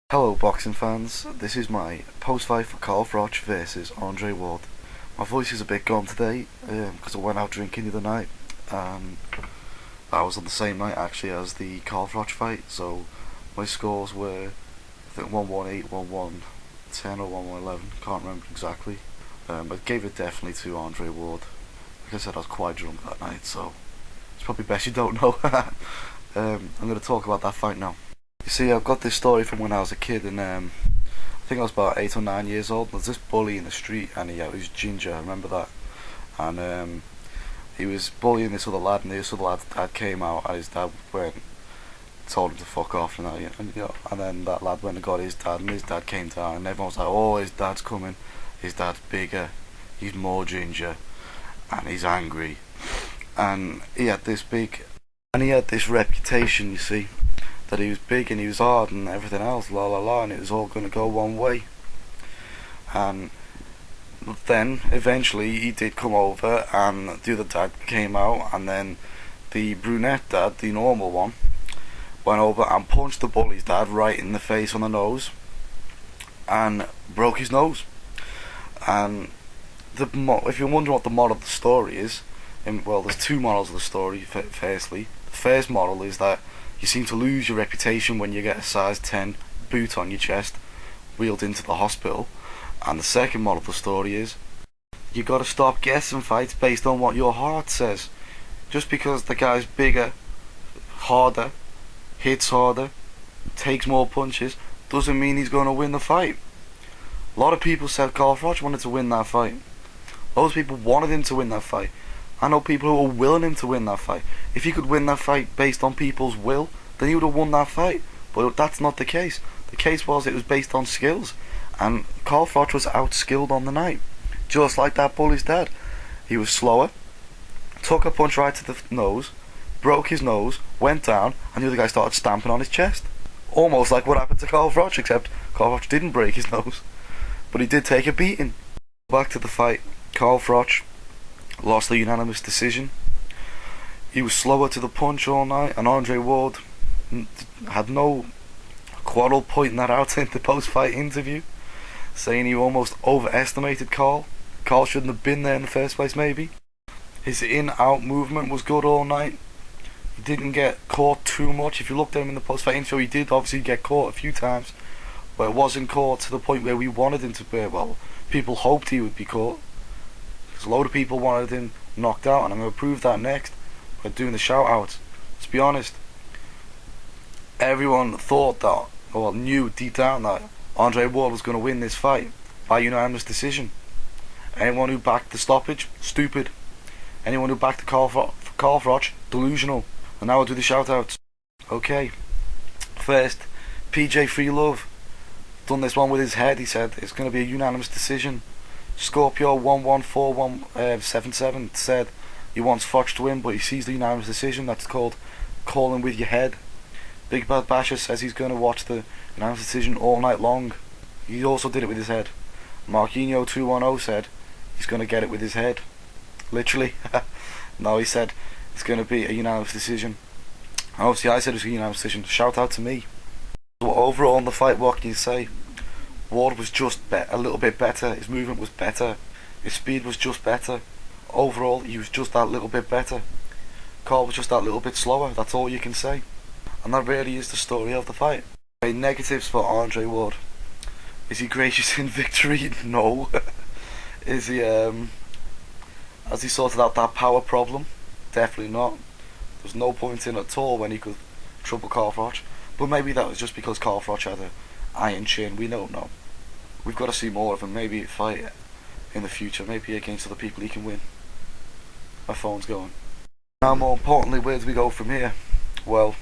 Hello boxing fans, this is my post-fight for Froch versus Andre Ward. My voice is a bit gone today because I went out drinking the other night, and that was on the same night actually as the Froch fight, so my scores were I think 1-1, 8-1-1, 10 or 1-1, 11, can't remember exactly. I gave it definitely to Andre Ward. Like I said, I was quite drunk that night, so it's probably best you don't know. I'm going to talk about that fight now. You see, I've got this story from when I was a kid, and I think I was about 8 or 9 years old. There's this bully in the street, and he was ginger. I remember that, and he was bullying this other lad, and this other lad dad came out, and his dad went, told him to fuck off, and then that lad went and got his dad, and his dad came down, and everyone was like, "Oh, his dad's coming. His dad's bigger. He's more ginger, and he's angry." And he had this reputation, you see, that he was big and he was hard and everything else, la la la, and it was all going to go one way. And then eventually he did come over, and the other dad came out, and then the brunette dad, the normal one, went over and punched the bully's dad right in the face on the nose and broke his nose. And if you're wondering what the moral of the story is, well, there's two morals of the story. Firstly, the first moral is that you seem to lose your reputation when you get a size 10 boot on your chest wheeled into the hospital. And the second moral of the story is you got to stop guessing fights based on what your heart says. Just because the guy's bigger, harder, hits harder, takes more punches, doesn't mean he's going to win the fight. A lot of people said Froch wanted to win that fight. Those people wanted him to win that fight. I know people who were willing him to win that fight. If he could win that fight based on people's will, then he would have won that fight. But that's not the case. The case was it was based on skills, and Froch was outskilled on the night, just like that bully's dad. He was slower, took a punch right to the nose, broke his nose, went down, and the other guy started stamping on his chest. Almost like what happened to Froch, except Froch didn't break his nose, but he did take a beating. Back to the fight. Froch lost the unanimous decision. He was slower to the punch all night, and Andre Ward had no quarrel pointing that out in the post-fight interview, saying he almost overestimated Carl. Carl shouldn't have been there in the first place, maybe. His in-out movement was good all night. He didn't get caught too much. If you looked at him in the post-fight interview, he did obviously get caught a few times, but it wasn't caught to the point where we wanted him to be. Well, people hoped he would be caught, because a load of people wanted him knocked out, and I'm going to prove that next by doing the shout-outs. Let's be honest. Everyone thought that, or knew deep down that Andre Ward was going to win this fight by unanimous decision. Anyone who backed the stoppage, stupid. Anyone who backed the Froch, delusional. And now I'll do the shout-outs. Okay. First, PJ Free Love. Done this one with his head, he said. It's going to be a unanimous decision. Scorpio 114177 said he wants Froch to win, but he sees the unanimous decision. That's called calling with your head. Big Bad Basher says he's going to watch the unanimous decision all night long. He also did it with his head. Marquinho 210 said he's going to get it with his head. Literally. No, he said it's going to be a unanimous decision. And obviously I said it was a unanimous decision. Shout out to me. So overall in the fight, what can you say? Ward was just a little bit better. His movement was better. His speed was just better. Overall, he was just that little bit better. Carl was just that little bit slower. That's all you can say. And that really is the story of the fight. Okay, negatives for Andre Ward. Is he gracious in victory? No. Is he, has he sorted out that power problem? Definitely not. There's no point in it at all when he could trouble Froch. But maybe that was just because Froch had an iron chin. We don't know. We've got to see more of him. Maybe fight in the future. Maybe against other people he can win. My phone's going. Now, more importantly, where do we go from here? Well,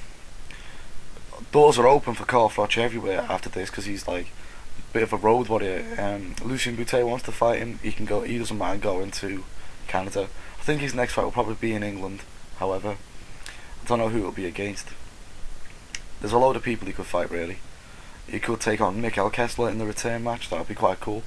doors are open for Froch everywhere after this, because he's like a bit of a road warrior. Lucien Boutet wants to fight him. He can go. He doesn't mind going to Canada. I think his next fight will probably be in England. However, I don't know who it'll be against. There's a load of people he could fight, really. He could take on Mikkel Kessler in the return match. That would be quite cool.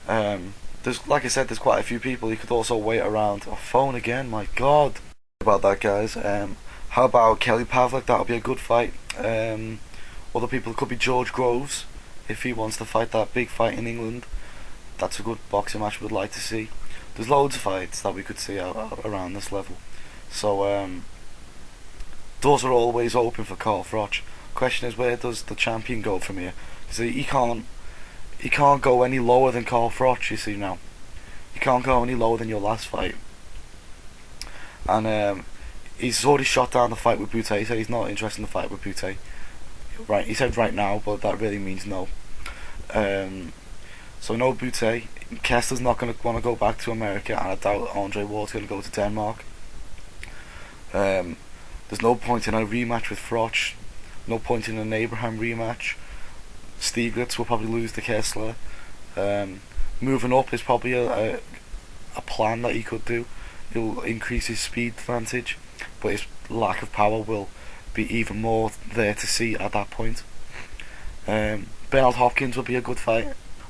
Like I said, there's quite a few people. He could also wait around. Oh, phone again, my god. About that, guys. How about Kelly Pavlik? That would be a good fight. Other people, it could be George Groves. if he wants to fight that big fight in England, that's a good boxing match we'd like to see. There's loads of fights that we could see around this level. So doors are always open for Carl Froch. Question is, where does the champion go from here? See, he can't go any lower than Carl Froch. You see now, you can't go any lower than your last fight. And he's already shot down the fight with Butte. He said he's not interested in the fight with Butte. Right, he said right now, but that really means no. So no Butte. Kessler's not going to want to go back to America, and I doubt Andre Ward's going to go to Denmark. There's no point in a rematch with Froch. No point in an Abraham rematch. Stieglitz will probably lose to Kessler. Moving up is probably a plan that he could do. He'll increase his speed advantage, but his lack of power will be even more there to see at that point. Bernard Hopkins will be a good fight.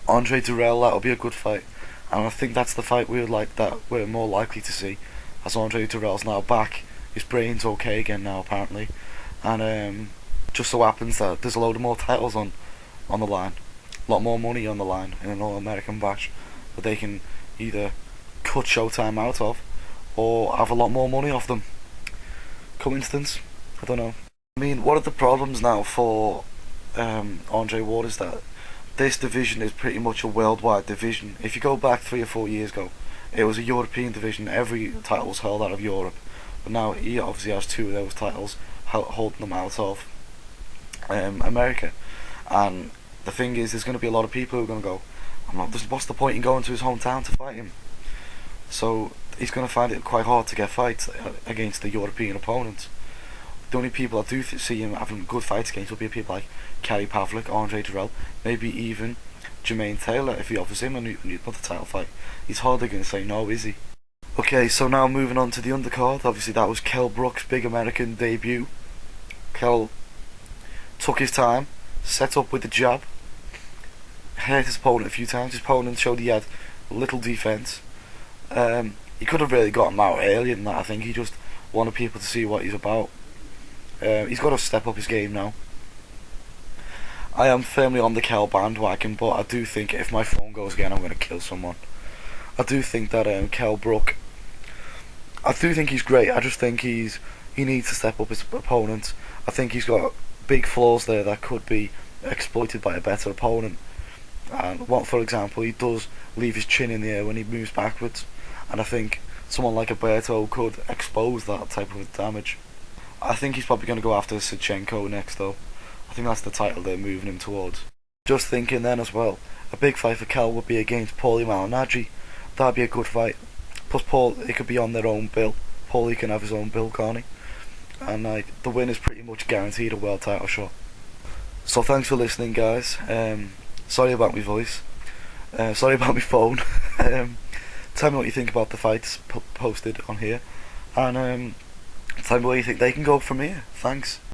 Andre Durrell, that'll be a good fight, and I think that's the fight we're more likely to see, as Andre Durrell's now back. His brain's okay again now apparently, and just so happens that there's a load of more titles on the line, a lot more money on the line in an All-American Bash that they can either cut Showtime out of or have a lot more money off them. Coincidence? I don't know. I mean, one of the problems now for Andre Ward is that this division is pretty much a worldwide division. If you go back 3 or 4 years ago, it was a European division. Every title was held out of Europe, but now he obviously has 2 of those titles holding them out of America. And the thing is, there's going to be a lot of people who are going to go, what's the point in going to his hometown to fight him? So he's going to find it quite hard to get fights against the European opponents. The only people I do see him having good fights against will be people like Kerry Pavlik, Andre Durrell, maybe even Jermaine Taylor. If he offers him another title fight, he's hardly going to say no, is he? Okay, so now moving on to the undercard. Obviously that was Kell Brook's big American debut. Kell took his time, set up with the jab, hit his opponent a few times. His opponent showed he had little defence. He could have really got him out earlier than that. I think he just wanted people to see what he's about. He's got to step up his game now. I am firmly on the Kell bandwagon, but I do think if my phone goes again, I'm going to kill someone. I do think that Kell Brook, I do think he's great. I just think he needs to step up his opponent. I think he's got big flaws there that could be exploited by a better opponent. And for example, he does leave his chin in the air when he moves backwards, and I think someone like Alberto could expose that type of damage. I think he's probably going to go after Sichenko next though. I think that's the title they're moving him towards. Just thinking then as well, a big fight for Kell would be against Paulie Malignaggi. That'd be a good fight. Plus Paul, it could be on their own bill. Paulie can have his own bill, can't he? And the win is pretty much guaranteed a world title shot. So thanks for listening, guys. Sorry about my voice. Sorry about my phone. Tell me what you think about the fights posted on here, and tell me where you think they can go from here. Thanks.